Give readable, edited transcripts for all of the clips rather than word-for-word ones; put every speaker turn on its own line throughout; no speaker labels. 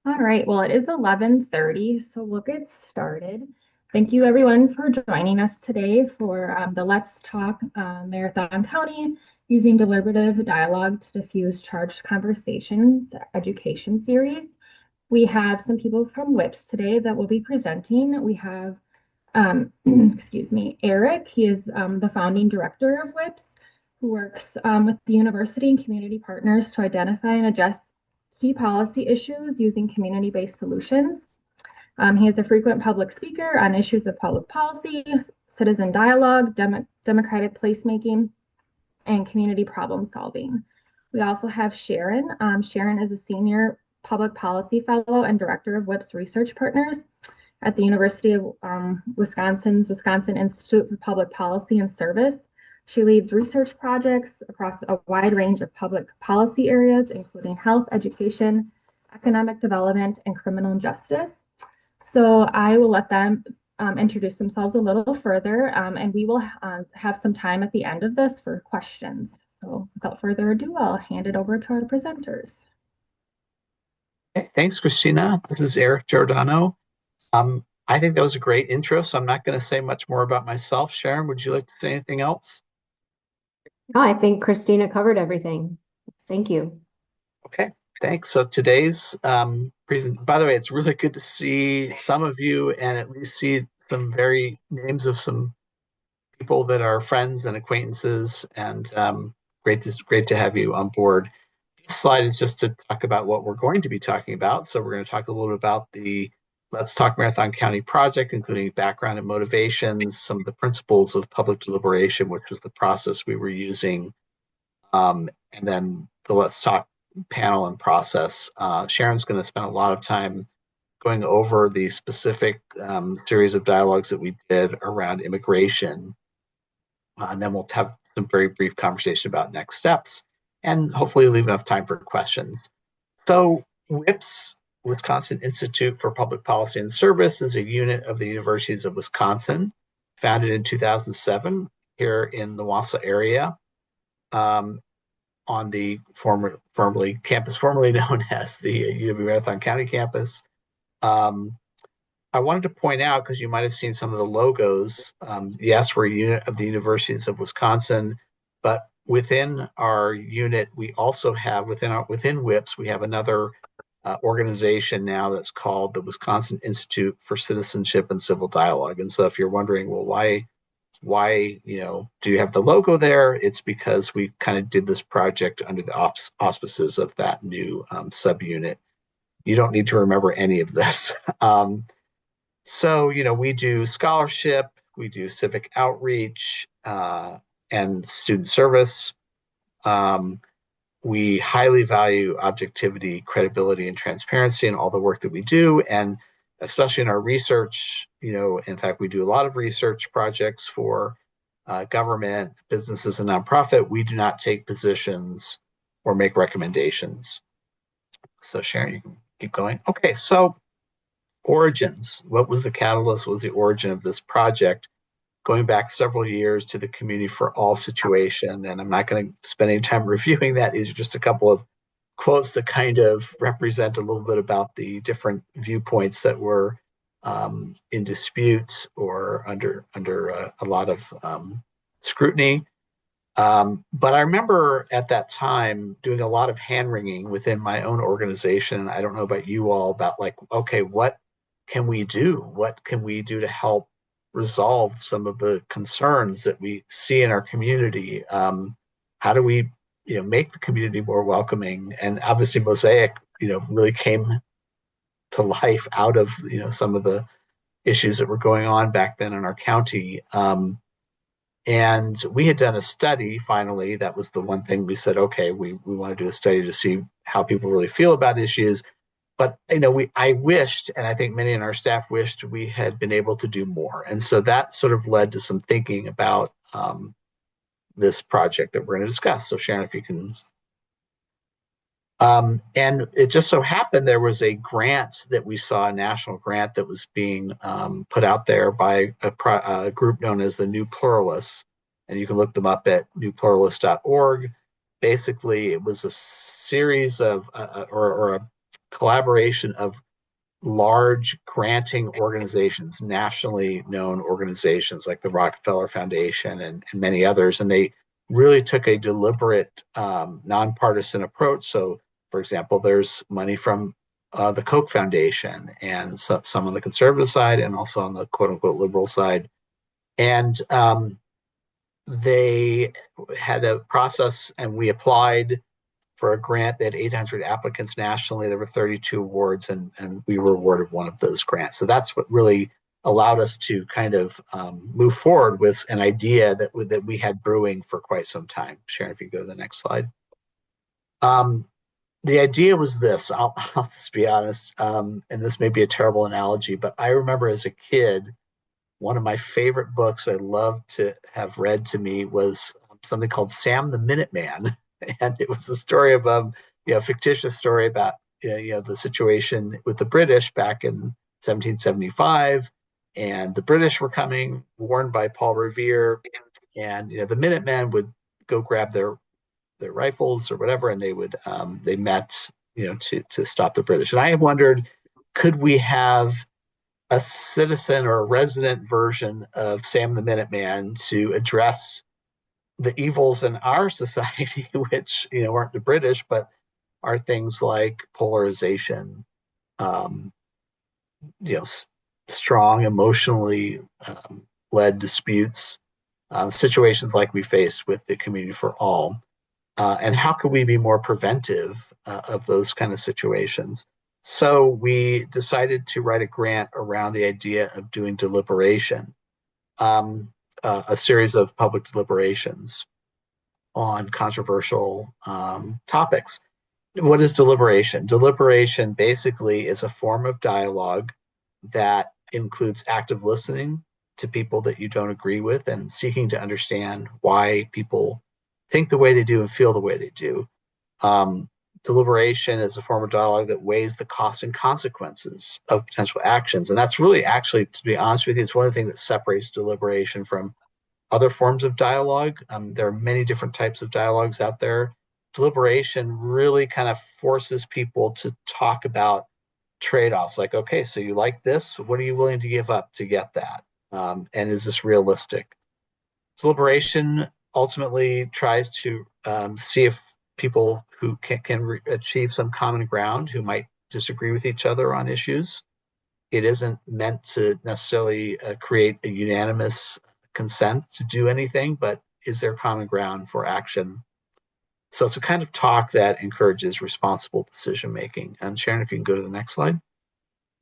All right, well, it is 11:30, so we'll get started. Thank you everyone for joining us today for the Let's Talk Marathon County using deliberative dialogue to diffuse charged conversations education series. We have some people from WIPS today that will be presenting. We have, excuse me, Eric. He is the founding director of WIPS, who works with the university and community partners to identify and address key policy issues using community-based solutions. He is a frequent public speaker on issues of public policy, citizen dialogue, democratic placemaking, and community problem solving. We also have Sharon. Sharon is a senior public policy fellow and director of WIPS Research Partners at the University of Wisconsin's Wisconsin Institute for Public Policy and Service. She leads research projects across a wide range of public policy areas, including health, education, economic development, and criminal justice. So I will let them introduce themselves a little further, and we will have some time at the end of this for questions. So without further ado, I'll hand it over to our presenters.
Okay, thanks, Christina. This is Eric Giordano. I think that was a great intro, so I'm not going to say much more about myself. Sharon, would you like to say anything else?
No, I think Christina covered everything. Thank you.
Okay, thanks. So today's present, by the way, it's really good to see some of you and at least see some very names of some people that are friends and acquaintances, and great to have you on board. This slide is just to talk about what we're going to be talking about. So we're going to talk a little bit about the Let's Talk Marathon County project, including background and motivations, some of the principles of public deliberation, which was the process we were using, and then the Let's Talk panel and process. Sharon's going to spend a lot of time going over the specific series of dialogues that we did around immigration. And then we'll have some very brief conversation about next steps and hopefully leave enough time for questions. So WIPS, Wisconsin Institute for Public Policy and Service, is a unit of the Universities of Wisconsin, founded in 2007 here in the Wausau area, on the campus formerly known as the UW Marathon County campus. I wanted to point out, because you might have seen some of the logos, yes, we're a unit of the Universities of Wisconsin, but within our unit, we also have, within WIPS, we have another organization now that's called the Wisconsin Institute for Citizenship and Civil Dialogue. And so if you're wondering, well, why, do you have the logo there? It's because we kind of did this project under the auspices of that new subunit. You don't need to remember any of this. So, we do scholarship, we do civic outreach, and student service. We highly value objectivity, credibility, and transparency in all the work that we do. And especially in our research, in fact, we do a lot of research projects for government, businesses, and nonprofit. We do not take positions or make recommendations. So Sharon, you can keep going. Okay, so origins. What was the catalyst? What was the origin of this project? Going back several years to the Community for All situation, and I'm not going to spend any time reviewing that. These are just a couple of quotes that kind of represent a little bit about the different viewpoints that were in dispute or under a lot of scrutiny. But I remember at that time doing a lot of hand-wringing within my own organization. I don't know about you all, about okay, what can we do? What can we do to help resolve some of the concerns that we see in our community? How do we, make the community more welcoming? And obviously Mosaic, really came to life out of, some of the issues that were going on back then in our county. And we had done a study, finally. That was the one thing we said, okay, we want to do a study to see how people really feel about issues. But, I wished, and I think many in our staff wished, we had been able to do more. And so that sort of led to some thinking about this project that we're going to discuss. So Sharon, if you can. And it just so happened there was a grant that we saw, a national grant that was being put out there by a group known as the New Pluralists. And you can look them up at newpluralist.org. Basically, it was a series of, or a collaboration of large granting organizations, nationally known organizations like the Rockefeller Foundation and many others. And they really took a deliberate, nonpartisan approach. So, for example, there's money from the Koch Foundation and some on the conservative side and also on the quote unquote liberal side. And they had a process, and we applied for a grant. They had 800 applicants nationally. There were 32 awards, and we were awarded one of those grants. So that's what really allowed us to kind of move forward with an idea that we had brewing for quite some time. Sharon, if you go to the next slide. The idea was this. I'll just be honest, and this may be a terrible analogy, but I remember as a kid, one of my favorite books I loved to have read to me was something called Sam the Minuteman. And it was a story of fictitious story about the situation with the British back in 1775, and the British were coming, warned by Paul Revere, and the Minutemen would go grab their rifles or whatever, and they met to stop the British. And I wondered, could we have a citizen or a resident version of Sam the Minuteman to address the evils in our society, which aren't the British, but are things like polarization, strong, emotionally led disputes, situations like we face with the Community for All, and how could we be more preventive of those kind of situations? So we decided to write a grant around the idea of doing deliberation. A series of public deliberations on controversial topics. What is deliberation? Deliberation basically is a form of dialogue that includes active listening to people that you don't agree with and seeking to understand why people think the way they do and feel the way they do. Deliberation is a form of dialogue that weighs the costs and consequences of potential actions. And that's really, actually, to be honest with you, it's one of the things that separates deliberation from other forms of dialogue. There are many different types of dialogues out there. Deliberation really kind of forces people to talk about trade-offs, like, okay, so you like this, what are you willing to give up to get that? And is this realistic? Deliberation ultimately tries to see if people who can achieve some common ground, who might disagree with each other on issues. It isn't meant to necessarily create a unanimous consent to do anything, but is there common ground for action? So it's a kind of talk that encourages responsible decision making. And Sharon, if you can go to the next slide.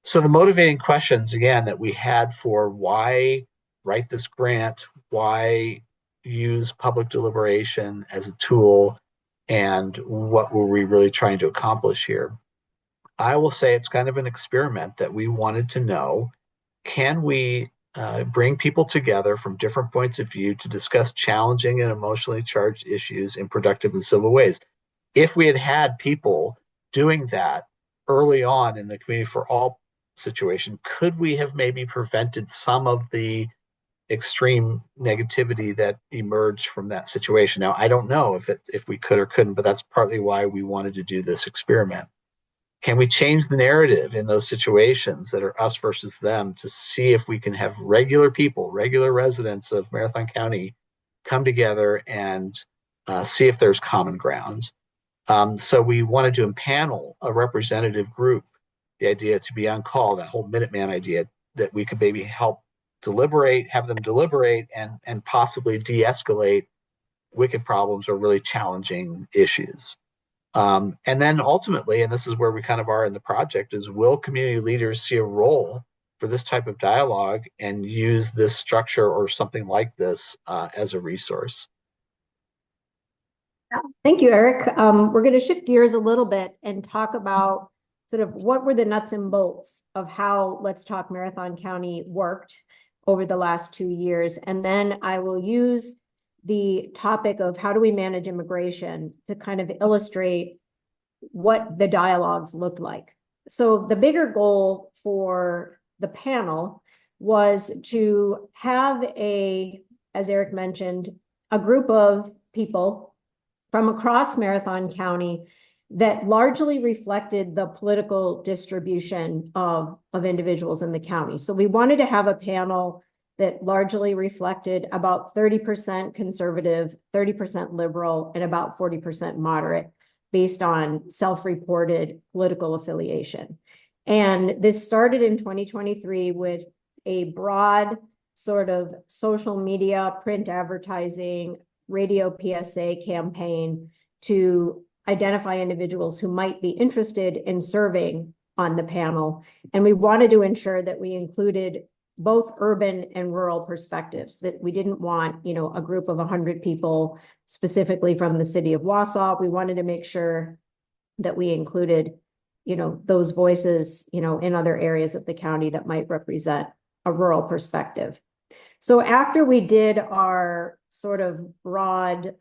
So the motivating questions, again, that we had for why write this grant, why use public deliberation as a tool, and what were we really trying to accomplish here? I will say it's kind of an experiment that we wanted to know, can we bring people together from different points of view to discuss challenging and emotionally charged issues in productive and civil ways? If we had had people doing that early on in the Community for All situation, could we have maybe prevented some of the extreme negativity that emerged from that situation? Now, I don't know if we could or couldn't, but that's partly why we wanted to do this experiment. Can we change the narrative in those situations that are us versus them to see if we can have regular people, regular residents of Marathon County come together and see if there's common ground? So we wanted to empanel a representative group, the idea to be on call, that whole Minuteman idea, that we could maybe help deliberate, have them deliberate and possibly de-escalate wicked problems or really challenging issues. And then ultimately, and this is where we kind of are in the project, is will community leaders see a role for this type of dialogue and use this structure or something like this as a resource?
Thank you, Eric. We're going to shift gears a little bit and talk about sort of what were the nuts and bolts of how Let's Talk Marathon County worked over the last 2 years. And then I will use the topic of how do we manage immigration to kind of illustrate what the dialogues looked like. So the bigger goal for the panel was to have as Eric mentioned, a group of people from across Marathon County that largely reflected the political distribution of individuals in the county. So we wanted to have a panel that largely reflected about 30% conservative, 30% liberal, and about 40% moderate based on self-reported political affiliation. And this started in 2023 with a broad sort of social media, print advertising, radio PSA campaign to identify individuals who might be interested in serving on the panel. And we wanted to ensure that we included both urban and rural perspectives, that we didn't want, you know, a group of 100 people specifically from the city of Wausau. We wanted to make sure that we included, you know, those voices, you know, in other areas of the county that might represent a rural perspective. So after we did our sort of broad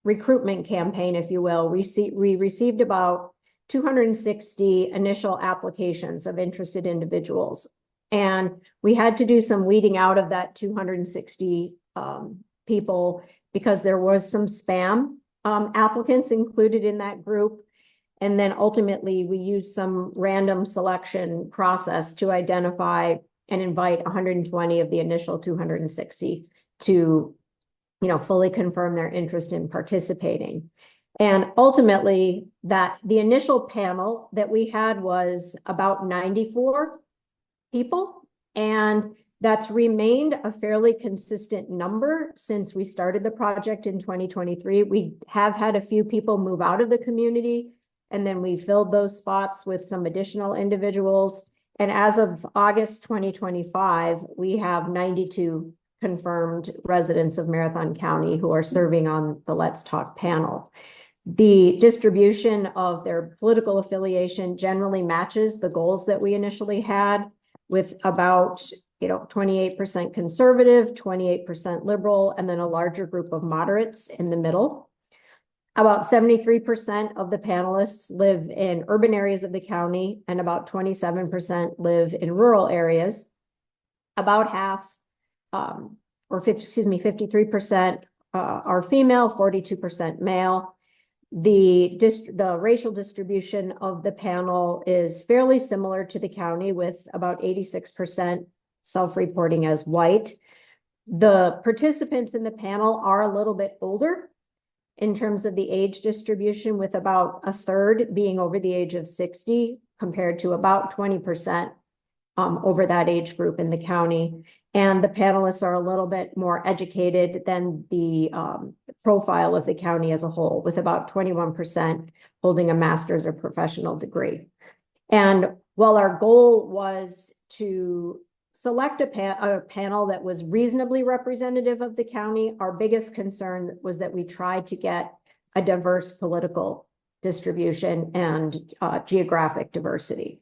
recruitment campaign, if you will, we received about 260 initial applications of interested individuals. And we had to do some weeding out of that 260 people because there was some spam applicants included in that group. And then ultimately we used some random selection process to identify and invite 120 of the initial 260 to, you know, fully confirm their interest in participating. And ultimately that the initial panel that we had was about 94 people, and that's remained a fairly consistent number since we started the project in 2023. We have had a few people move out of the community, and then we filled those spots with some additional individuals. And as of August 2025, we have 92 confirmed residents of Marathon County who are serving on the Let's Talk panel. The distribution of their political affiliation generally matches the goals that we initially had, with about, you know, 28% conservative, 28% liberal, and then a larger group of moderates in the middle. About 73% of the panelists live in urban areas of the county, and about 27% live in rural areas. About half, 53% are female, 42% male. The racial distribution of the panel is fairly similar to the county, with about 86% self-reporting as white. The participants in the panel are a little bit older in terms of the age distribution, with about a third being over the age of 60, compared to about 20% over that age group in the county. And the panelists are a little bit more educated than the profile of the county as a whole, with about 21% holding a master's or professional degree. And while our goal was to select a panel that was reasonably representative of the county, our biggest concern was that we tried to get a diverse political distribution and geographic diversity.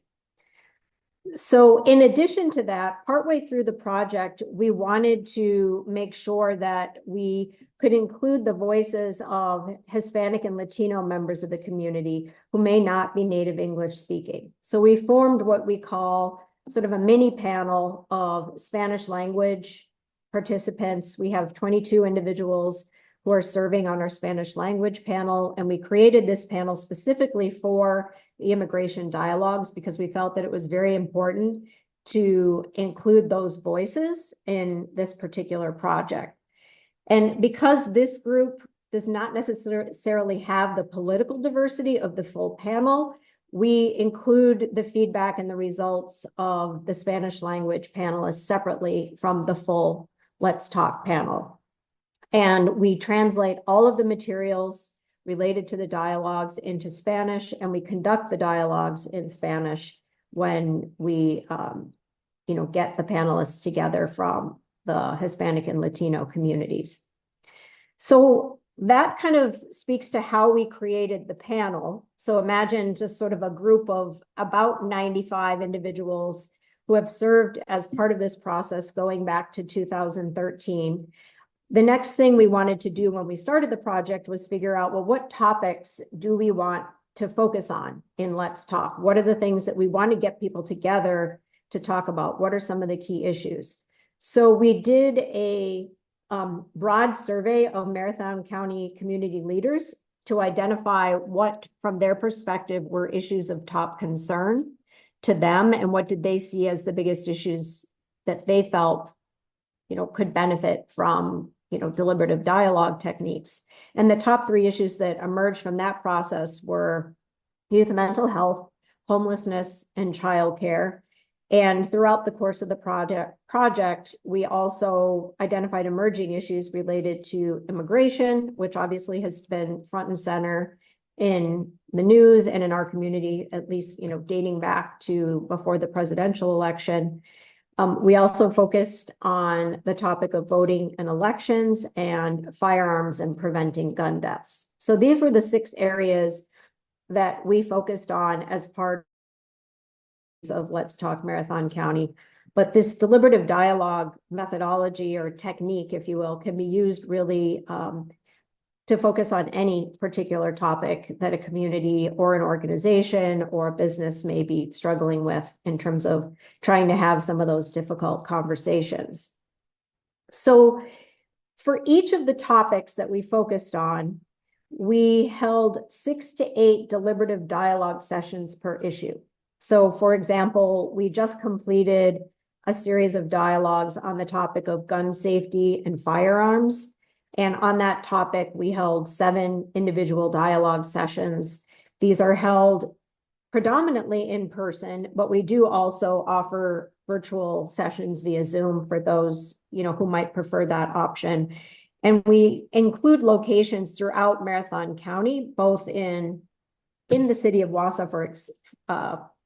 So in addition to that, partway through the project, we wanted to make sure that we could include the voices of Hispanic and Latino members of the community who may not be native English speaking. So we formed what we call sort of a mini panel of Spanish language participants. We have 22 individuals who are serving on our Spanish language panel, and we created this panel specifically for the immigration dialogues because we felt that it was very important to include those voices in this particular project. And because this group does not necessarily have the political diversity of the full panel, we include the feedback and the results of the Spanish language panelists separately from the full Let's Talk panel. And we translate all of the materials related to the dialogues into Spanish, and we conduct the dialogues in Spanish when we, get the panelists together from the Hispanic and Latino communities. So that kind of speaks to how we created the panel. So imagine just sort of a group of about 95 individuals who have served as part of this process going back to 2013. The next thing we wanted to do when we started the project was figure out, well, what topics do we want to focus on in Let's Talk? What are the things that we want to get people together to talk about? What are some of the key issues? So we did a broad survey of Marathon County community leaders to identify what, from their perspective, were issues of top concern to them, and what did they see as the biggest issues that they felt, could benefit from, deliberative dialogue techniques. And the top 3 issues that emerged from that process were youth mental health, homelessness, and childcare. And throughout the course of the project, we also identified emerging issues related to immigration, which obviously has been front and center in the news and in our community, at least, dating back to before the presidential election. We also focused on the topic of voting in elections and firearms and preventing gun deaths. So these were the 6 areas that we focused on as part of Let's Talk Marathon County. But this deliberative dialogue methodology or technique, if you will, can be used really to focus on any particular topic that a community or an organization or a business may be struggling with in terms of trying to have some of those difficult conversations. So for each of the topics that we focused on, we held 6 to 8 deliberative dialogue sessions per issue. So for example, we just completed a series of dialogues on the topic of gun safety and firearms. And on that topic, we held 7 individual dialogue sessions. These are held predominantly in person, but we do also offer virtual sessions via Zoom for those, who might prefer that option. And we include locations throughout Marathon County, both in the city of Wausau for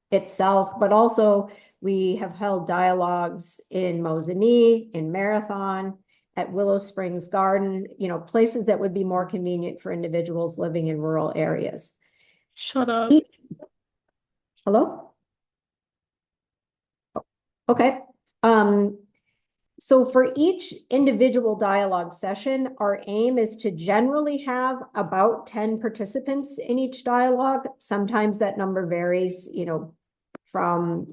itself, but also we have held dialogues in Mosinee, in Marathon, at Willow Springs Garden, places that would be more convenient for individuals living in rural areas.
Shut up.
Hello? Okay. So for each individual dialogue session, our aim is to generally have about 10 participants in each dialogue. Sometimes that number varies, from,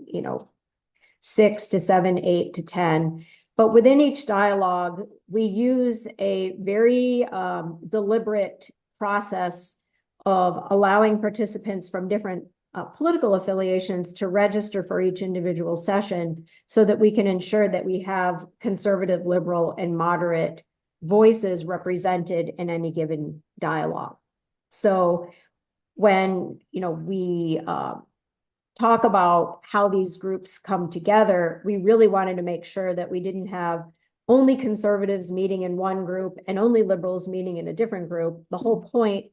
6 to 7, 8 to 10. But within each dialogue, we use a very deliberate process of allowing participants from different political affiliations to register for each individual session so that we can ensure that we have conservative, liberal, and moderate voices represented in any given dialogue. So when, we talk about how these groups come together, we really wanted to make sure that we didn't have only conservatives meeting in one group and only liberals meeting in a different group. The whole point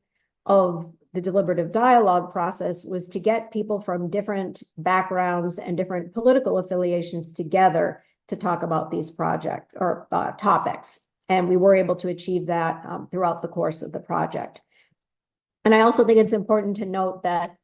of the deliberative dialogue process was to get people from different backgrounds and different political affiliations together to talk about these projects or topics. And we were able to achieve that throughout the course of the project. And I also think it's important to note that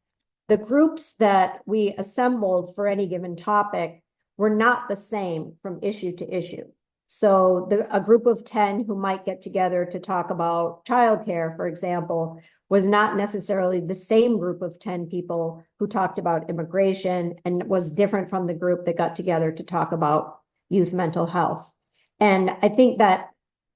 the groups that we assembled for any given topic were not the same from issue to issue. So a group of 10 who might get together to talk about childcare, for example, was not necessarily the same group of 10 people who talked about immigration, and was different from the group that got together to talk about youth mental health. And I think that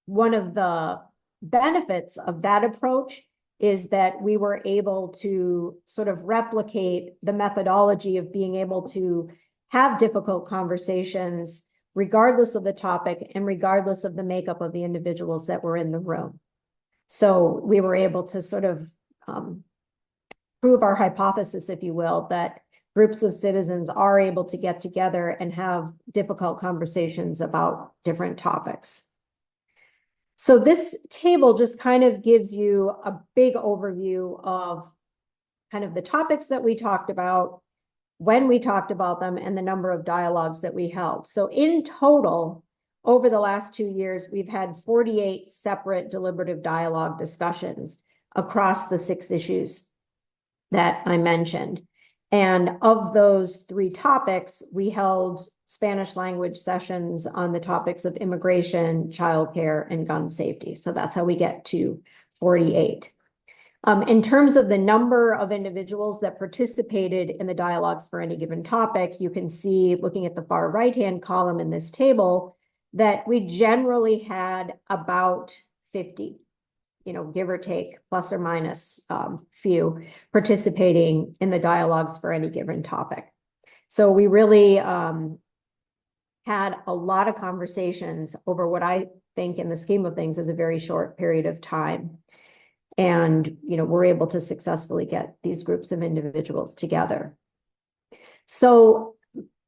one of the benefits of that approach is that we were able to sort of replicate the methodology of being able to have difficult conversations regardless of the topic and regardless of the makeup of the individuals that were in the room. So we were able to sort of prove our hypothesis, if you will, that groups of citizens are able to get together and have difficult conversations about different topics. So this table just kind of gives you a big overview of kind of the topics that we talked about, when we talked about them, and the number of dialogues that we held. So in total, over the last 2 years, we've had 48 separate deliberative dialogue discussions across the 6 issues that I mentioned. And of those 3 topics, we held Spanish language sessions on the topics of immigration, childcare, and gun safety. So that's how we get to 48. In terms of the number of individuals that participated in the dialogues for any given topic, you can see, looking at the far right-hand column in this table, that we generally had about 50 give or take, plus or minus few participating in the dialogues for any given topic. So we really had a lot of conversations over what I think in the scheme of things is a very short period of time. And, we're able to successfully get these groups of individuals together. So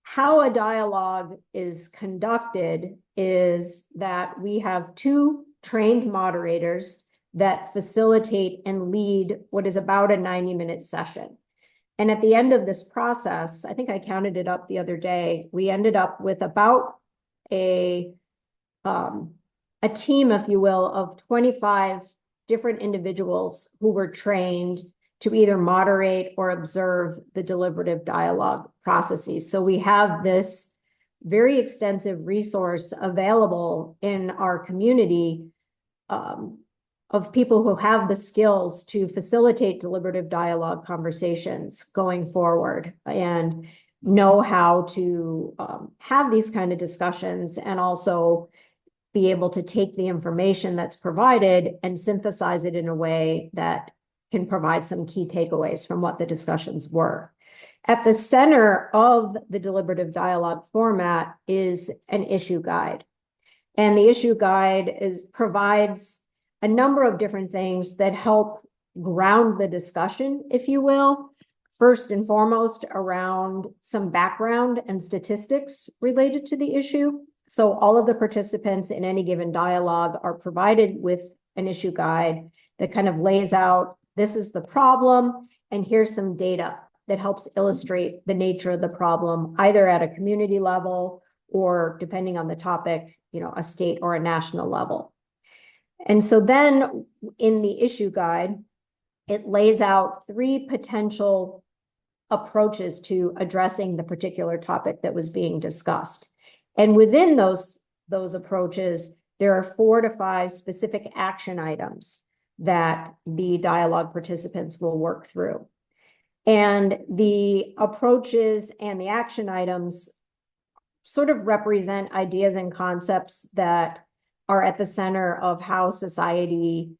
how a dialogue is conducted is that we have two trained moderators that facilitate and lead what is about a 90-minute session. And at the end of this process, I think I counted it up the other day, we ended up with about a team, if you will, of 25 different individuals who were trained to either moderate or observe the deliberative dialogue processes. So we have this very extensive resource available in our community of people who have the skills to facilitate deliberative dialogue conversations going forward and know how to have these kind of discussions and also be able to take the information that's provided and synthesize it in a way that can provide some key takeaways from what the discussions were. At the center of the deliberative dialogue format is an issue guide. And the issue guide provides a number of different things that help ground the discussion, if you will. First and foremost, around some background and statistics related to the issue. So all of the participants in any given dialogue are provided with an issue guide that kind of lays out, this is the problem, and here's some data that helps illustrate the nature of the problem, either at a community level or, depending on the topic, a state or a national level. And so then in the issue guide, it lays out 3 potential approaches to addressing the particular topic that was being discussed. And within those approaches, there are 4 to 5 specific action items that the dialogue participants will work through. And the approaches and the action items sort of represent ideas and concepts that are at the center of how society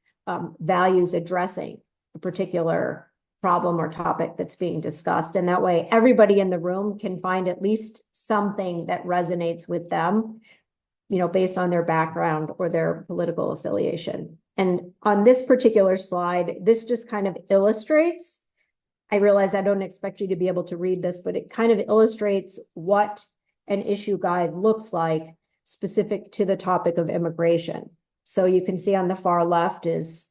values addressing a particular problem or topic that's being discussed. And that way, everybody in the room can find at least something that resonates with them, based on their background or their political affiliation. And on this particular slide, this just kind of illustrates, I realize I don't expect you to be able to read this, but it kind of illustrates what an issue guide looks like specific to the topic of immigration. So you can see on the far left is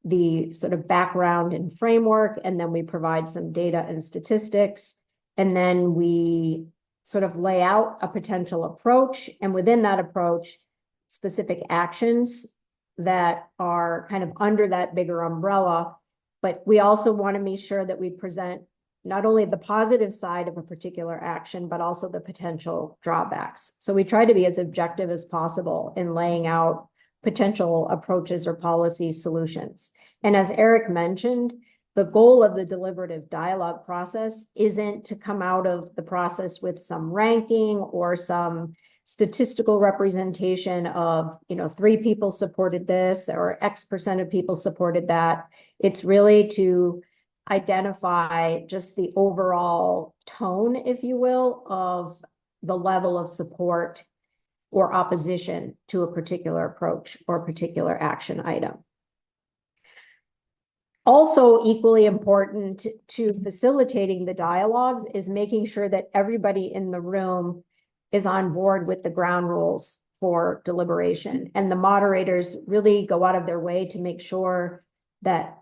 the sort of background and framework, and then we provide some data and statistics, and then we sort of lay out a potential approach, and within that approach, specific actions that are kind of under that bigger umbrella. But we also want to make sure that we present not only the positive side of a particular action, but also the potential drawbacks. So we try to be as objective as possible in laying out potential approaches or policy solutions. And as Eric mentioned, the goal of the deliberative dialogue process isn't to come out of the process with some ranking or some statistical representation of, 3 people supported this or X% of people supported that. It's really to identify just the overall tone, if you will, of the level of support or opposition to a particular approach or particular action item. Also, equally important to facilitating the dialogues is making sure that everybody in the room is on board with the ground rules for deliberation. And the moderators really go out of their way to make sure that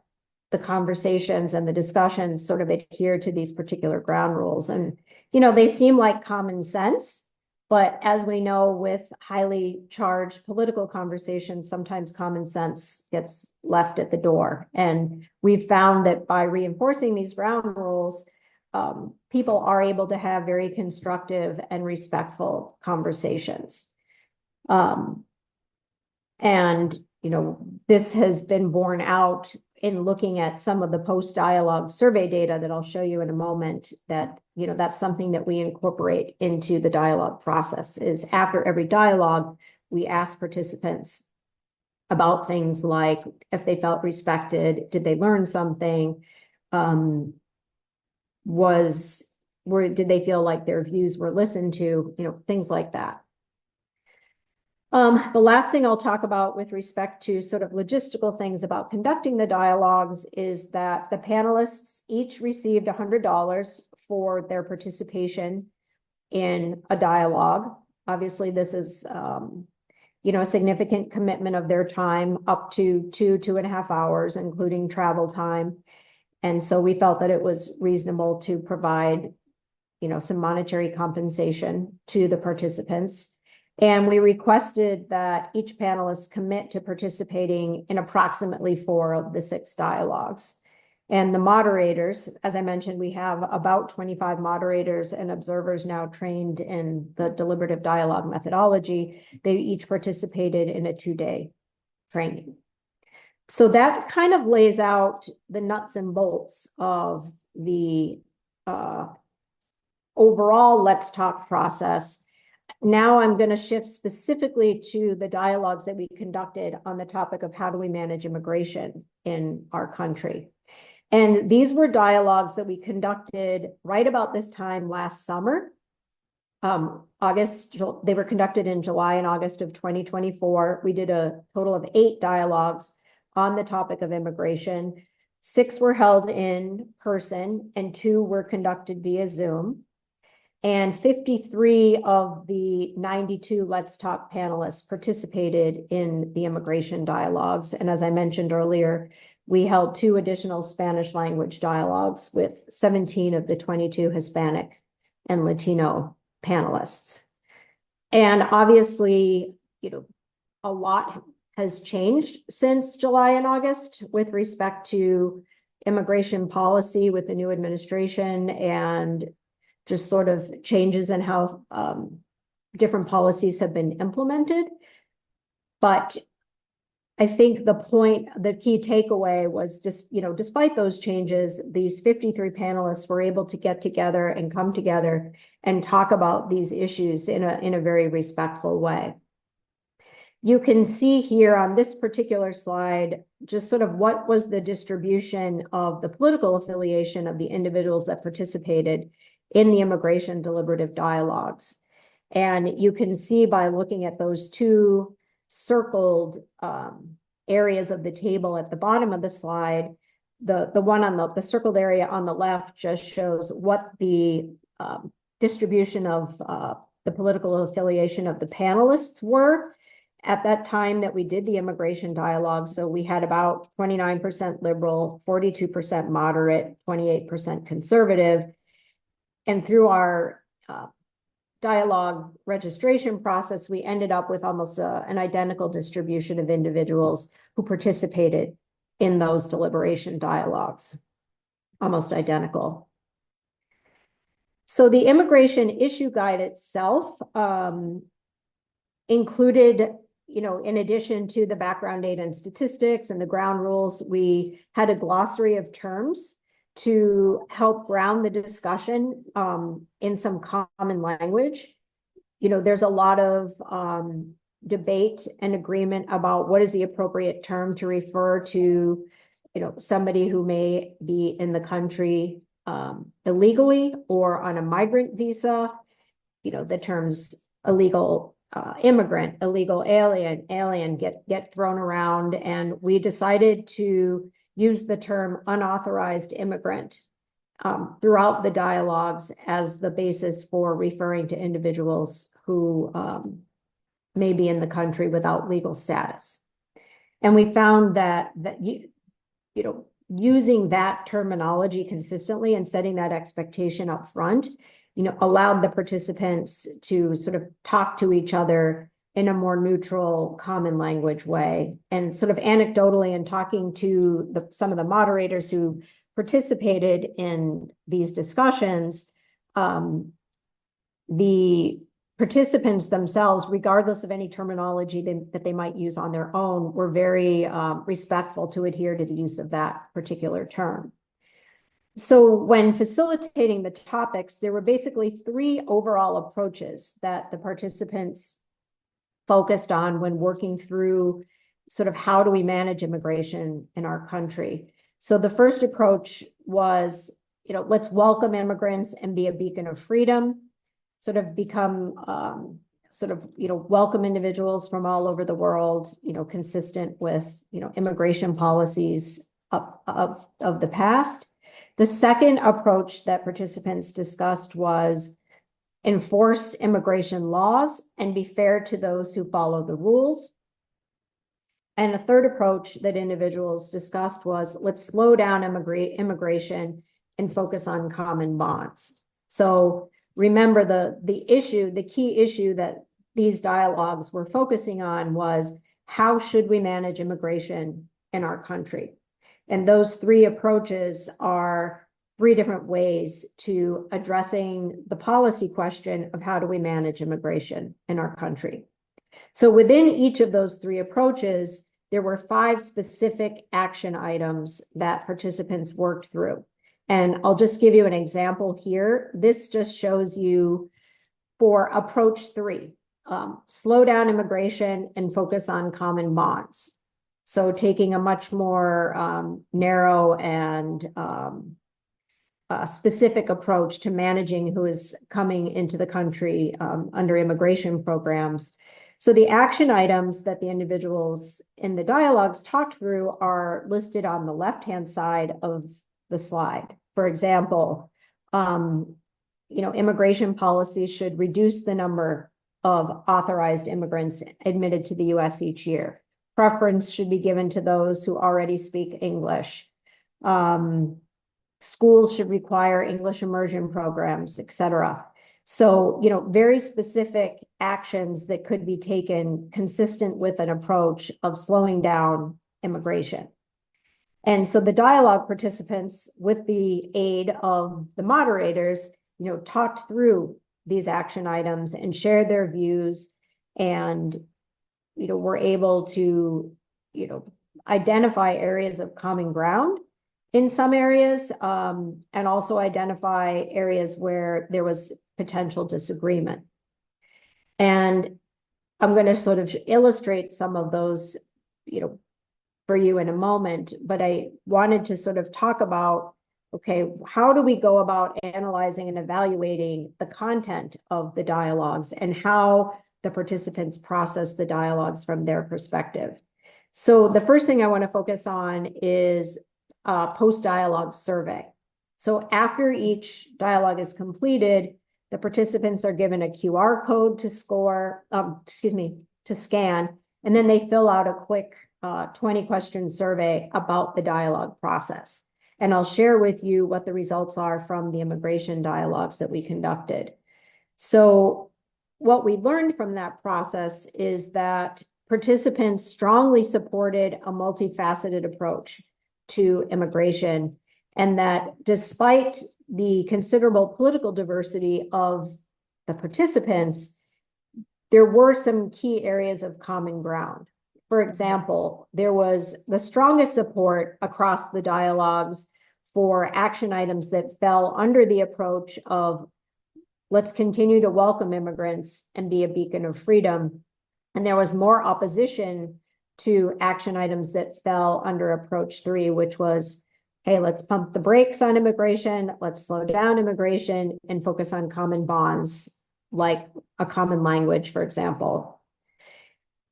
the conversations and the discussions sort of adhere to these particular ground rules. And, they seem like common sense, but as we know, with highly charged political conversations, sometimes common sense gets left at the door. And we've found that by reinforcing these ground rules, people are able to have very constructive and respectful conversations. This has been borne out in looking at some of the post-dialogue survey data that I'll show you in a moment, that, that's something that we incorporate into the dialogue process. Is after every dialogue, we ask participants about things like if they felt respected, did they learn something, did they feel like their views were listened to, things like that. The last thing I'll talk about with respect to sort of logistical things about conducting the dialogues is that the panelists each received $100 for their participation in a dialogue. Obviously, this is, a significant commitment of their time, up to 2.5 hours, including travel time. And so we felt that it was reasonable to provide, some monetary compensation to the participants. And we requested that each panelist commit to participating in approximately 4 of the 6 dialogues. And the moderators, as I mentioned, we have about 25 moderators and observers now trained in the deliberative dialogue methodology. They each participated in a 2-day training. So that kind of lays out the nuts and bolts of the overall Let's Talk process. Now I'm going to shift specifically to the dialogues that we conducted on the topic of how do we manage immigration in our country. And these were dialogues that we conducted right about this time last summer. They were conducted in July and August of 2024. We did a total of 8 dialogues on the topic of immigration. 6 were held in person and 2 were conducted via Zoom. And 53 of the 92 Let's Talk panelists participated in the immigration dialogues. And as I mentioned earlier, we held 2 additional Spanish language dialogues with 17 of the 22 Hispanic and Latino panelists. And obviously, a lot has changed since July and August with respect to immigration policy with the new administration and just sort of changes in how different policies have been implemented. But I think the key takeaway was just, despite those changes, these 53 panelists were able to get together and come together and talk about these issues in a very respectful way. You can see here on this particular slide, just sort of what was the distribution of the political affiliation of the individuals that participated in the immigration deliberative dialogues. And you can see by looking at those 2 circled areas of the table at the bottom of the slide, the one on the circled area on the left just shows what the distribution of the political affiliation of the panelists were at that time that we did the immigration dialogue. So we had about 29% liberal, 42% moderate, 28% conservative. And through our dialogue registration process, we ended up with almost an identical distribution of individuals who participated in those deliberation dialogues, almost identical. So the immigration issue guide itself included, in addition to the background data and statistics and the ground rules, we had a glossary of terms to help ground the discussion in some common language. There's a lot of debate and agreement about what is the appropriate term to refer to, somebody who may be in the country illegally or on a migrant visa. The terms illegal immigrant, illegal alien get thrown around, and we decided to use the term unauthorized immigrant throughout the dialogues as the basis for referring to individuals who may be in the country without legal status. And we found that using that terminology consistently and setting that expectation up front, allowed the participants to sort of talk to each other in a more neutral, common language way. And sort of anecdotally, and talking to some of the moderators who participated in these discussions, the participants themselves, regardless of any terminology that they might use on their own, were very respectful to adhere to the use of that particular term. So when facilitating the topics, there were basically 3 overall approaches that the participants focused on when working through sort of how do we manage immigration in our country. So the first approach was, let's welcome immigrants and be a beacon of freedom, sort of become welcome individuals from all over the world, consistent with, immigration policies of the past. The second approach that participants discussed was enforce immigration laws and be fair to those who follow the rules. And a third approach that individuals discussed was let's slow down immigration and focus on common bonds. So remember the key issue that these dialogues were focusing on was how should we manage immigration in our country? And those three approaches are three different ways to addressing the policy question of how do we manage immigration in our country. So within each of those three approaches, there were 5 specific action items that participants worked through. And I'll just give you an example here. This just shows you for approach 3, slow down immigration and focus on common bonds. So taking a much more narrow and specific approach to managing who is coming into the country under immigration programs. So the action items that the individuals in the dialogues talked through are listed on the left-hand side of the slide. For example, immigration policies should reduce the number of authorized immigrants admitted to the U.S. each year. Preference should be given to those who already speak English. Schools should require English immersion programs, et cetera. So, very specific actions that could be taken consistent with an approach of slowing down immigration. And so the dialogue participants, with the aid of the moderators, talked through these action items and shared their views and, were able to, identify areas of common ground in some areas, and also identify areas where there was potential disagreement. And I'm going to sort of illustrate some of those, for you in a moment, but I wanted to sort of talk about, okay, how do we go about analyzing and evaluating the content of the dialogues and how the participants process the dialogues from their perspective. So the first thing I want to focus on is post-dialogue survey. So after each dialogue is completed, the participants are given a QR code to scan, and then they fill out a quick 20-question survey about the dialogue process. And I'll share with you what the results are from the immigration dialogues that we conducted. So what we learned from that process is that participants strongly supported a multifaceted approach to immigration, and that despite the considerable political diversity of the participants, there were some key areas of common ground. For example, there was the strongest support across the dialogues for action items that fell under the approach of let's continue to welcome immigrants and be a beacon of freedom. And there was more opposition to action items that fell under approach 3, which was, hey, let's pump the brakes on immigration, let's slow down immigration and focus on common bonds, like a common language, for example.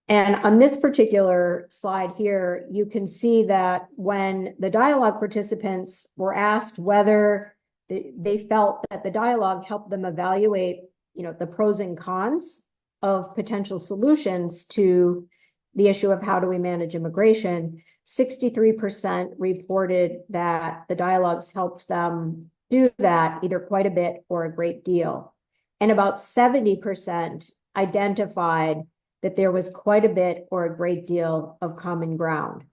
And on this particular slide here, you can see that when the dialogue participants were asked whether they felt that the dialogue helped them evaluate, the pros and cons of potential solutions to the issue of how do we manage immigration, 63% reported that the dialogues helped them do that either quite a bit or a great deal. And about 70% identified that there was quite a bit or a great deal of common ground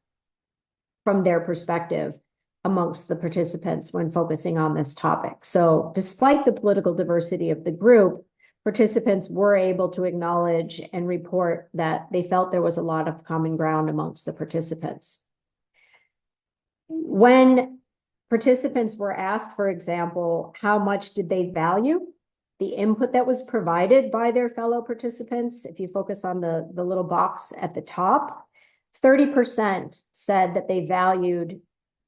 from their perspective amongst the participants when focusing on this topic. So despite the political diversity of the group, participants were able to acknowledge and report that they felt there was a lot of common ground amongst the participants. When participants were asked, for example, how much did they value the input that was provided by their fellow participants, if you focus on the little box at the top, 30% said that they valued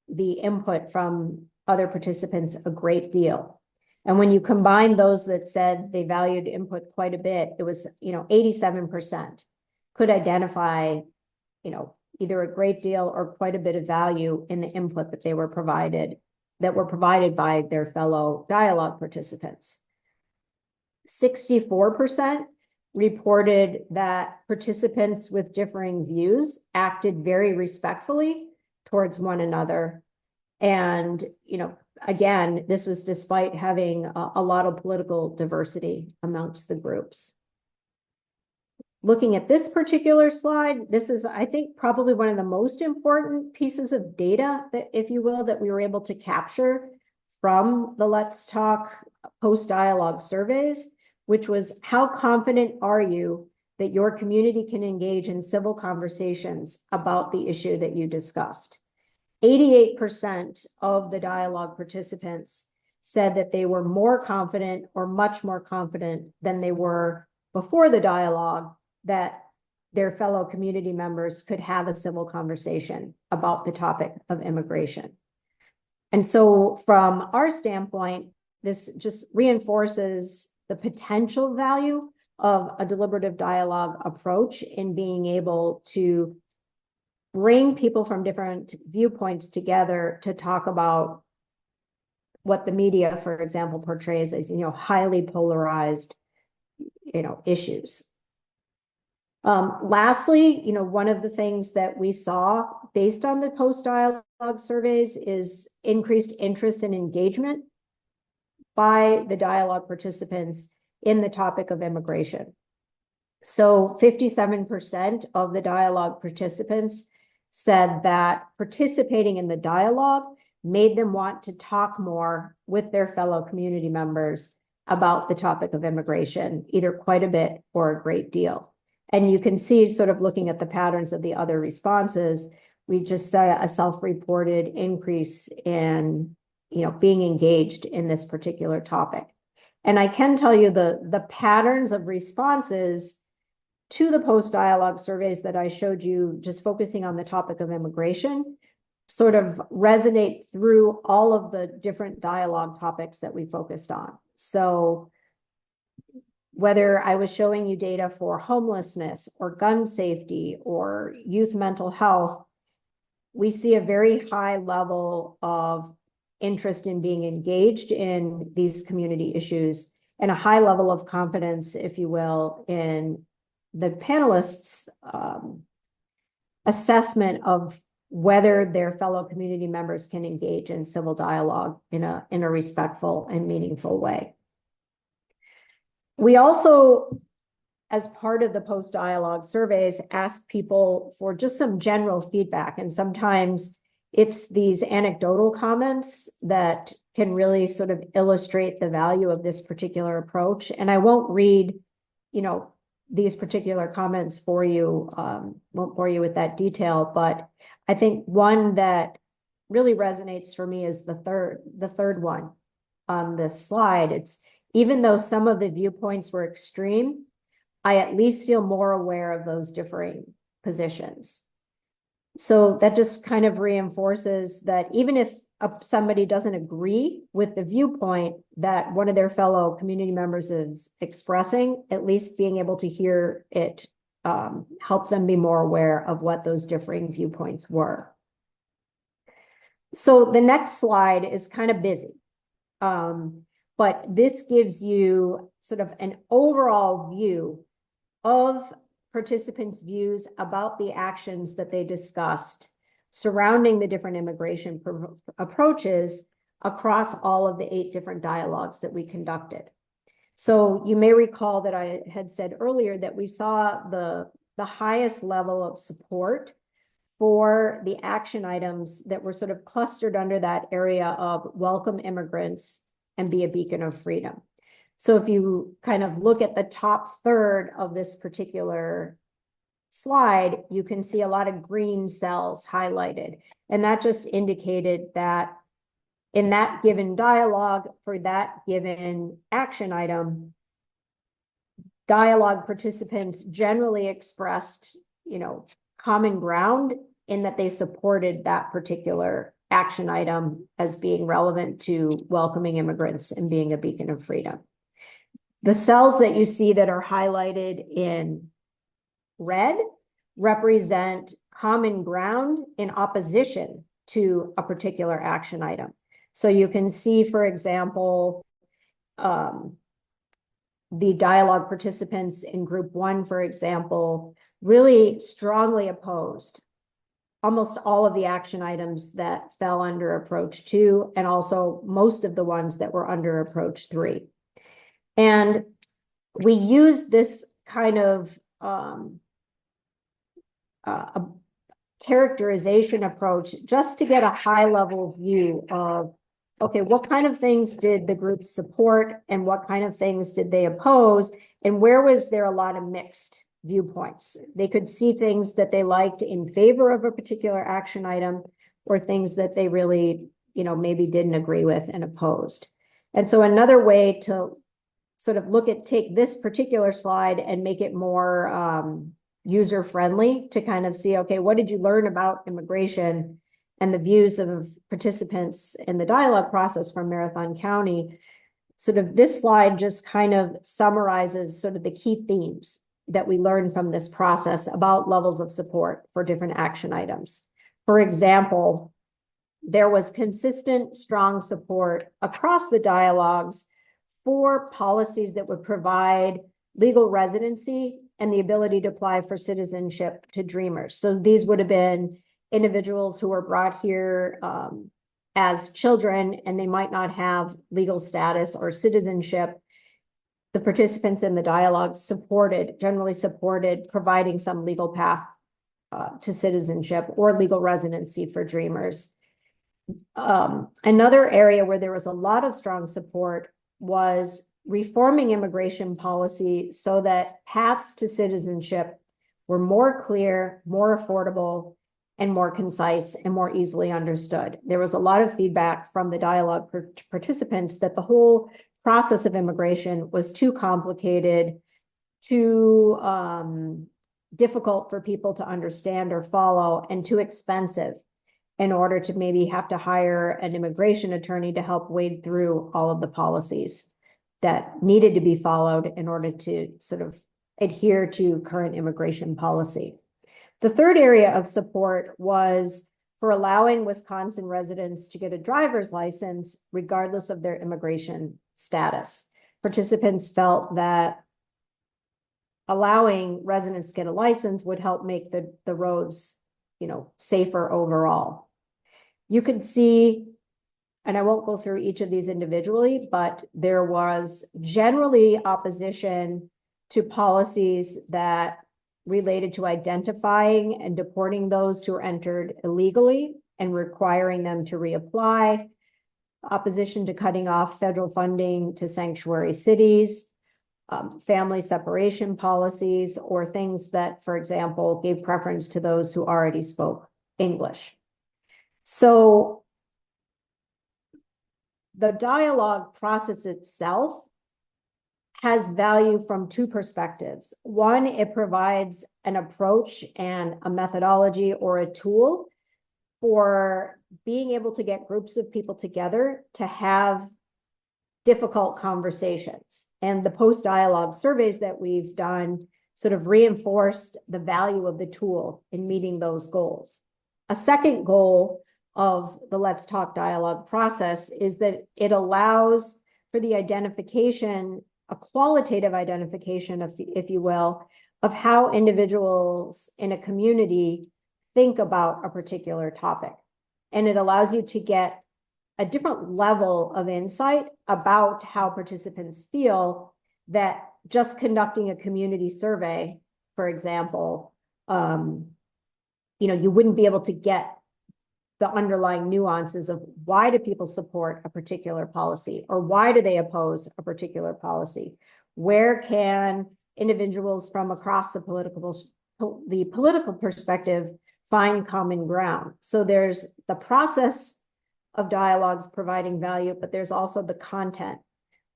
the input from other participants a great deal. And when you combine those that said they valued input quite a bit, it was, 87% could identify, either a great deal or quite a bit of value in the input that were provided by their fellow dialogue participants. 64% reported that participants with differing views acted very respectfully towards one another. And, again, this was despite having a lot of political diversity amongst the groups. Looking at this particular slide, this is, I think, probably one of the most important pieces of data that, if you will, that we were able to capture from the Let's Talk post-dialogue surveys, which was how confident are you that your community can engage in civil conversations about the issue that you discussed. 88% of the dialogue participants said that they were more confident or much more confident than they were before the dialogue that their fellow community members could have a civil conversation about the topic of immigration. And so from our standpoint, this just reinforces the potential value of a deliberative dialogue approach in being able to bring people from different viewpoints together to talk about what the media, for example, portrays as, highly polarized, issues. Lastly, one of the things that we saw based on the post-dialogue surveys is increased interest and engagement by the dialogue participants in the topic of immigration. So 57% of the dialogue participants said that participating in the dialogue made them want to talk more with their fellow community members about the topic of immigration, either quite a bit or a great deal. And you can see, sort of looking at the patterns of the other responses, we just saw a self-reported increase in, being engaged in this particular topic. And I can tell you the patterns of responses to the post-dialogue surveys that I showed you, just focusing on the topic of immigration, sort of resonate through all of the different dialogue topics that we focused on. So whether I was showing you data for homelessness or gun safety or youth mental health, we see a very high level of interest in being engaged in these community issues and a high level of confidence, if you will, in the panelists' assessment of whether their fellow community members can engage in civil dialogue in a respectful and meaningful way. We also, as part of the post-dialogue surveys, asked people for just some general feedback. And sometimes it's these anecdotal comments that can really sort of illustrate the value of this particular approach. And I won't read, these particular comments for you, won't bore you with that detail, but I think one that really resonates for me is the third one on this slide. It's, even though some of the viewpoints were extreme, I at least feel more aware of those differing positions. So that just kind of reinforces that even if somebody doesn't agree with the viewpoint that one of their fellow community members is expressing, at least being able to hear it help them be more aware of what those differing viewpoints were. So the next slide is kind of busy. But this gives you sort of an overall view of participants' views about the actions that they discussed surrounding the different immigration approaches across all of the 8 different dialogues that we conducted. So you may recall that I had said earlier that we saw the highest level of support for the action items that were sort of clustered under that area of welcome immigrants and be a beacon of freedom. So if you kind of look at the top third of this particular slide, you can see a lot of green cells highlighted. And that just indicated that in that given dialogue for that given action item, dialogue participants generally expressed, common ground in that they supported that particular action item as being relevant to welcoming immigrants and being a beacon of freedom. The cells that you see that are highlighted in red represent common ground in opposition to a particular action item. So you can see, for example, the dialogue participants in group 1, for example, really strongly opposed almost all of the action items that fell under approach 2, and also most of the ones that were under approach 3. And we use this kind of a characterization approach just to get a high level view of, okay, what kind of things did the group support and what kind of things did they oppose, and where was there a lot of mixed viewpoints? They could see things that they liked in favor of a particular action item, or things that they really, maybe didn't agree with and opposed. And so another way to sort of take this particular slide and make it more user-friendly to kind of see, okay, what did you learn about immigration and the views of participants in the dialogue process from Marathon County? Sort of this slide just kind of summarizes sort of the key themes that we learned from this process about levels of support for different action items. For example, there was consistent, strong support across the dialogues for policies that would provide legal residency and the ability to apply for citizenship to Dreamers. So these would have been individuals who were brought here as children, and they might not have legal status or citizenship. The participants in the dialogue generally supported providing some legal path to citizenship or legal residency for Dreamers. Another area where there was a lot of strong support was reforming immigration policy so that paths to citizenship were more clear, more affordable, and more concise and more easily understood. There was a lot of feedback from the dialogue participants that the whole process of immigration was too complicated, too difficult for people to understand or follow, and too expensive in order to maybe have to hire an immigration attorney to help wade through all of the policies that needed to be followed in order to sort of adhere to current immigration policy. The third area of support was for allowing Wisconsin residents to get a driver's license regardless of their immigration status. Participants felt that allowing residents to get a license would help make the roads, safer overall. You could see, and I won't go through each of these individually, but there was generally opposition to policies that related to identifying and deporting those who entered illegally and requiring them to reapply, opposition to cutting off federal funding to sanctuary cities, family separation policies, or things that, for example, gave preference to those who already spoke English. So the dialogue process itself has value from two perspectives. One, it provides an approach and a methodology or a tool for being able to get groups of people together to have difficult conversations. And the post-dialogue surveys that we've done sort of reinforced the value of the tool in meeting those goals. A second goal of the Let's Talk dialogue process is that it allows for the identification, a qualitative identification, if you will, of how individuals in a community think about a particular topic. And it allows you to get a different level of insight about how participants feel that just conducting a community survey, for example, you wouldn't be able to get the underlying nuances of why do people support a particular policy, or why do they oppose a particular policy? Where can individuals from across the political perspective find common ground? So there's the process of dialogues providing value, but there's also the content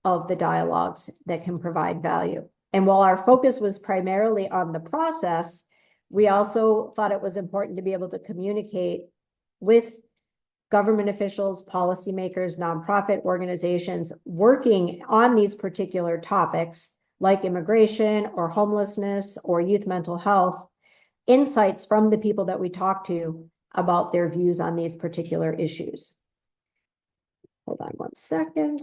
of the dialogues that can provide value. And while our focus was primarily on the process, We also thought it was important to be able to communicate with government officials, policymakers, nonprofit organizations working on these particular topics like immigration or homelessness or youth mental health, insights from the people that we talk to about their views on these particular issues. Hold on one second.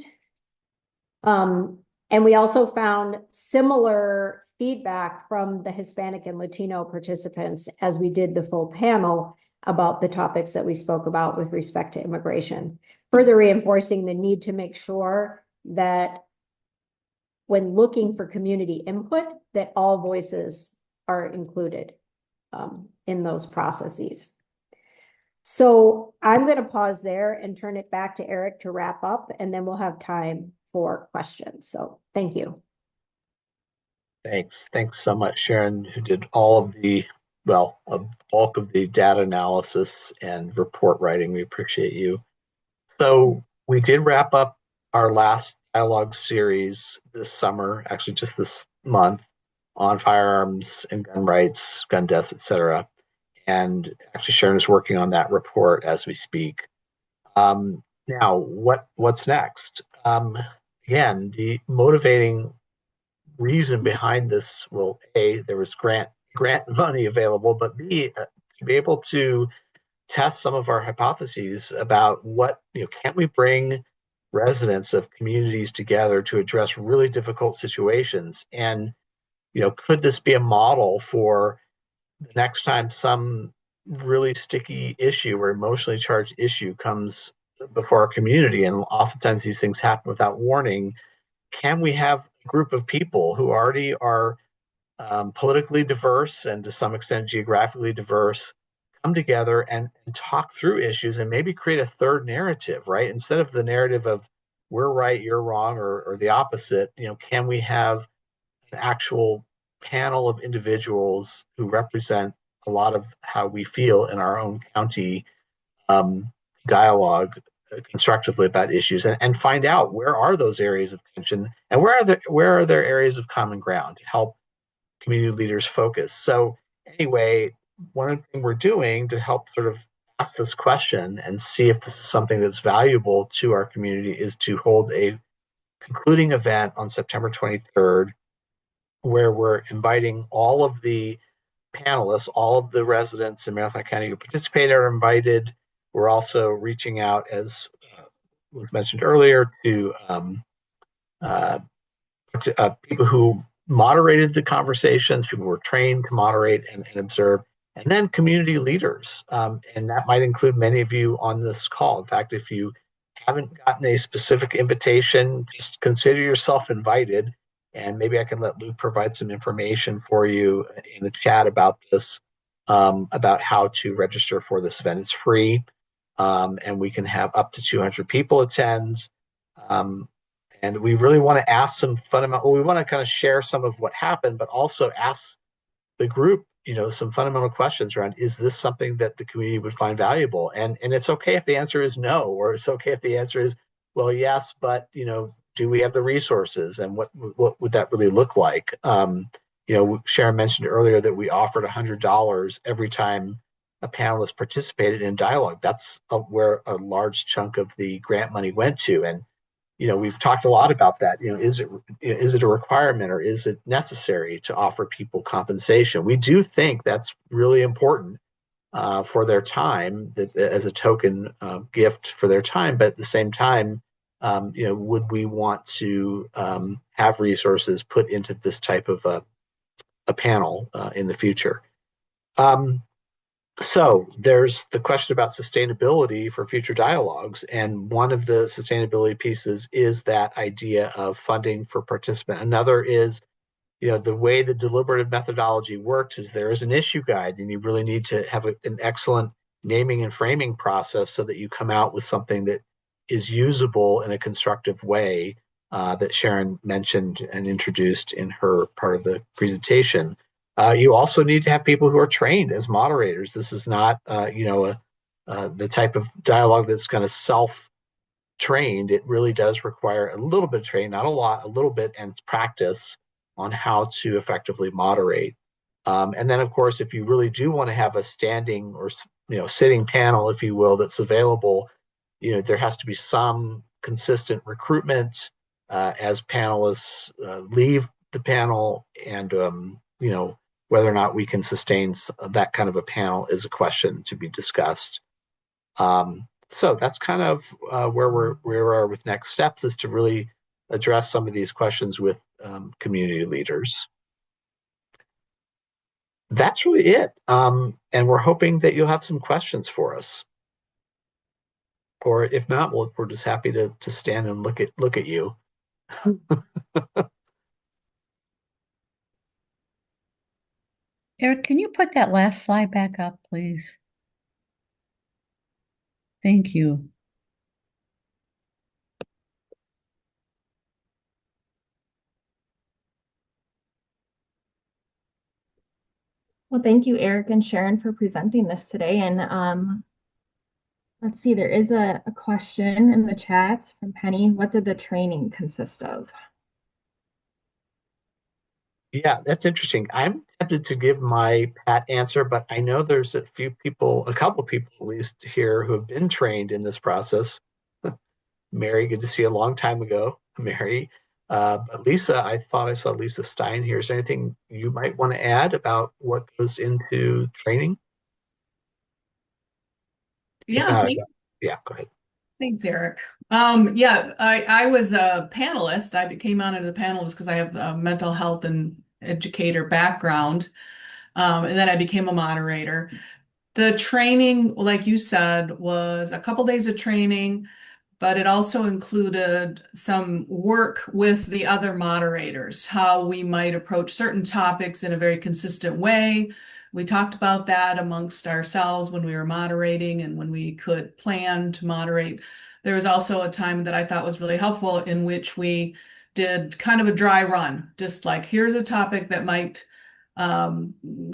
And we also found similar feedback from the Hispanic and Latino participants as we did the full panel about the topics that we spoke about with respect to immigration, further reinforcing the need to make sure that when looking for community input, that all voices are included in those processes. So I'm going to pause there and turn it back to Eric to wrap up, and then we'll have time for questions. So thank you.
Thanks. Thanks so much, Sharon, who did all of the, well, a bulk of the data analysis and report writing. We appreciate you. So we did wrap up our last dialogue series this summer, actually just this month, on firearms and gun rights, gun deaths, etc. And actually Sharon is working on that report as we speak. Now, what's next? Again, the motivating reason behind this, well, A, there was grant money available, but B, to be able to test some of our hypotheses about what, can we bring residents of communities together to address really difficult situations? And, could this be a model for the next time some really sticky issue or emotionally charged issue comes before our community, and oftentimes these things happen without warning? Can we have a group of people who already are politically diverse and to some extent geographically diverse come together and talk through issues and maybe create a third narrative, right? Instead of the narrative of we're right, you're wrong, or the opposite, can we have an actual panel of individuals who represent a lot of how we feel in our own county, dialogue constructively about issues, and find out where are those areas of tension and where are there areas of common ground to help community leaders focus. So anyway, one thing we're doing to help sort of ask this question and see if this is something that's valuable to our community is to hold a concluding event on September 23rd, where we're inviting all of the panelists, all of the residents in Marathon County who participate are invited. We're also reaching out, as was mentioned earlier, to people who moderated the conversations, people who were trained to moderate and observe, and then community leaders. And that might include many of you on this call. In fact, if you haven't gotten a specific invitation, just consider yourself invited. And maybe I can let Luke provide some information for you in the chat about this, about how to register for this event. It's free, and we can have up to 200 people attend. And we really want to ask some fundamental, we want to kind of share some of what happened, but also ask the group, some fundamental questions around, is this something that the community would find valuable? And it's okay if the answer is no, or it's okay if the answer is, well, yes, but, do we have the resources, and what would that really look like? Sharon mentioned earlier that we offered $100 every time a panelist participated in dialogue. That's where a large chunk of the grant money went to. And we've talked a lot about that. Is it a requirement, or is it necessary to offer people compensation? We do think that's really important for their time, that as a token gift for their time. But at the same time, would we want to have resources put into this type of a panel in the future? So there's the question about sustainability for future dialogues. And one of the sustainability pieces is that idea of funding for participant. Another is, the way the deliberative methodology works is there is an issue guide, and you really need to have an excellent naming and framing process so that you come out with something that is usable in a constructive way, that Sharon mentioned and introduced in her part of the presentation. You also need to have people who are trained as moderators. This is not, the type of dialogue that's kind of self-trained. It really does require a little bit of training, not a lot, a little bit, and practice on how to effectively moderate. And then, of course, if you really do want to have a standing or sitting panel, if you will, that's available, there has to be some consistent recruitment as panelists leave the panel, and whether or not we can sustain that kind of a panel is a question to be discussed. So that's kind of where we are with next steps, is to really address some of these questions with community leaders. That's really it. And we're hoping that you'll have some questions for us. Or if not, we're just happy to stand and look at you.
Eric, can you put that last slide back up, please? Thank you.
Well, thank you, Eric and Sharon, for presenting this today. And let's see, there is a question in the chat from Penny. What did the training consist of?
Yeah, that's interesting. I'm tempted to give my pat answer, but I know there's a couple people at least here who have been trained in this process. Mary, good to see you a long time ago, Mary. But Lisa, I thought I saw Lisa Stein here. Is there anything you might want to add about what goes into training?
Yeah,
Yeah, go ahead.
thanks, Eric. Yeah, I was a panelist. I came on as a panelist because I have a mental health and educator background. And then I became a moderator. The training, like you said, was a couple days of training, but it also included some work with the other moderators, how we might approach certain topics in a very consistent way. We talked about that amongst ourselves when we were moderating and when we could plan to moderate. There was also a time that I thought was really helpful in which we did kind of a dry run, just like here's a topic that might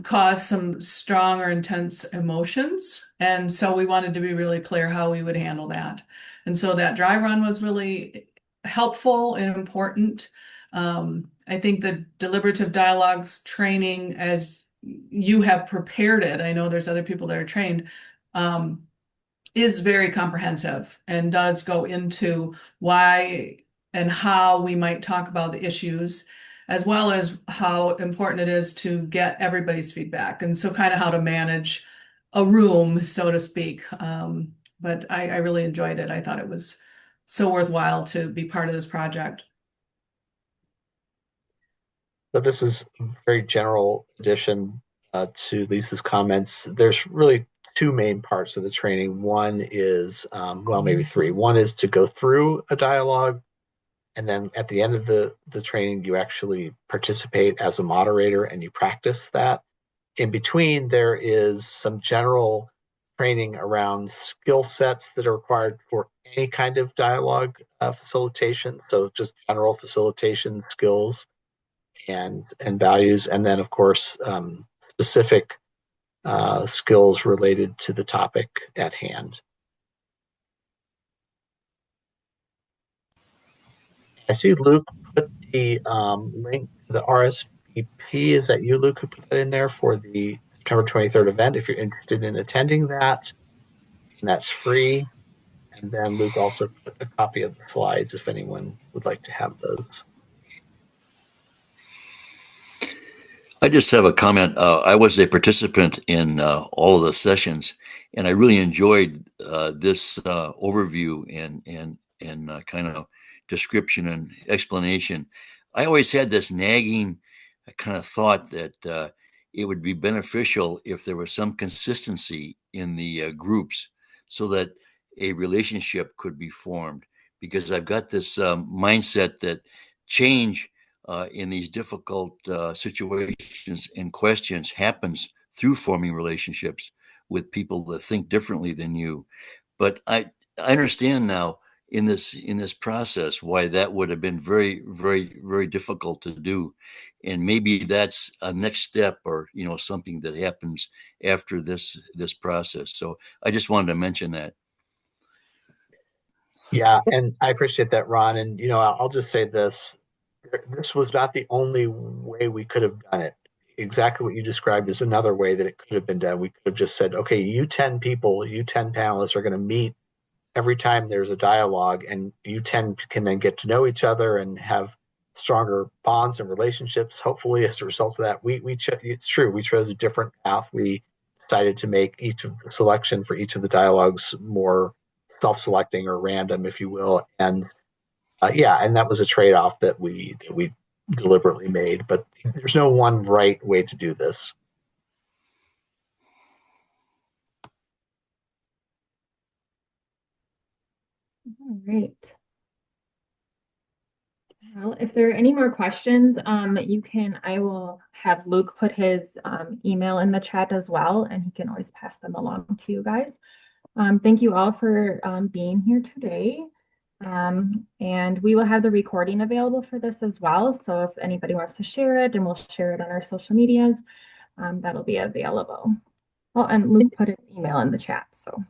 cause some strong or intense emotions. And so we wanted to be really clear how we would handle that. And so that dry run was really helpful and important. I think the deliberative dialogues training, as you have prepared it, I know there's other people that are trained, is very comprehensive and does go into why and how we might talk about the issues, as well as how important it is to get everybody's feedback. And so kind of how to manage a room, so to speak. But I really enjoyed it. I thought it was so worthwhile to be part of this project.
So this is a very general addition to Lisa's comments. There's really two main parts of the training. One is, well, maybe three. One is to go through a dialogue, and then at the end of the training, you actually participate as a moderator and you practice that. In between, there is some general training around skill sets that are required for any kind of dialogue facilitation. So just general facilitation skills and values, and then of course specific skills related to the topic at hand. I see Luke put the link to the RSVP. Is that you, Luke, who put that in there for the September 23rd event? If you're interested in attending that, and that's free. And then Luke also put a copy of the slides if anyone would like to have those.
I just have a comment. I was a participant in all of the sessions, and I really enjoyed this overview and kind of description and explanation. I always had this nagging kind of thought that it would be beneficial if there was some consistency in the groups so that a relationship could be formed. Because I've got this mindset that change in these difficult situations and questions happens through forming relationships with people that think differently than you. But I understand now in this process why that would have been very, very, very difficult to do. And maybe that's a next step, or something that happens after this process. So I just wanted to mention that.
Yeah, and I appreciate that, Ron. And I'll just say this: this was not the only way we could have done it. exactly what you described is another way that it could have been done. We could have just said, okay, you 10 people, you 10 panelists are going to meet every time there's a dialogue, and you 10 can then get to know each other and have stronger bonds and relationships, hopefully, as a result of that. It's true, we chose a different path. We decided to make each of the selection for each of the dialogues more self-selecting or random, if you will. And yeah, and that was a trade-off that we deliberately made, but there's no one right way to do this.
All right. Well, if there are any more questions, I will have Luke put his email in the chat as well, and he can always pass them along to you guys. Thank you all for being here today. And we will have the recording available for this as well. So if anybody wants to share it, and we'll share it on our social medias, that'll be available. Well, and Luke put his email in the chat. So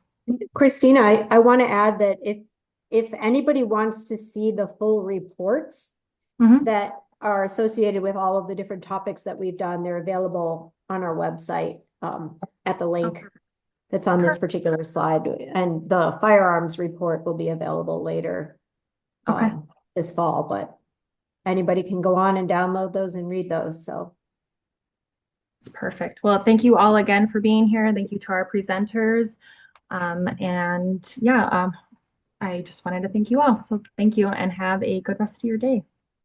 Christina, I want to add that if anybody wants to see the full reports that are associated with all of the different topics that we've done, they're available on our website at the link that's on this particular slide. And the firearms report will be available later this fall, but anybody can go on and download those and read those. So
it's perfect. Well, thank you all again for being here. Thank you to our presenters. And yeah, I just wanted to thank you all. So thank you and have a good rest of your day.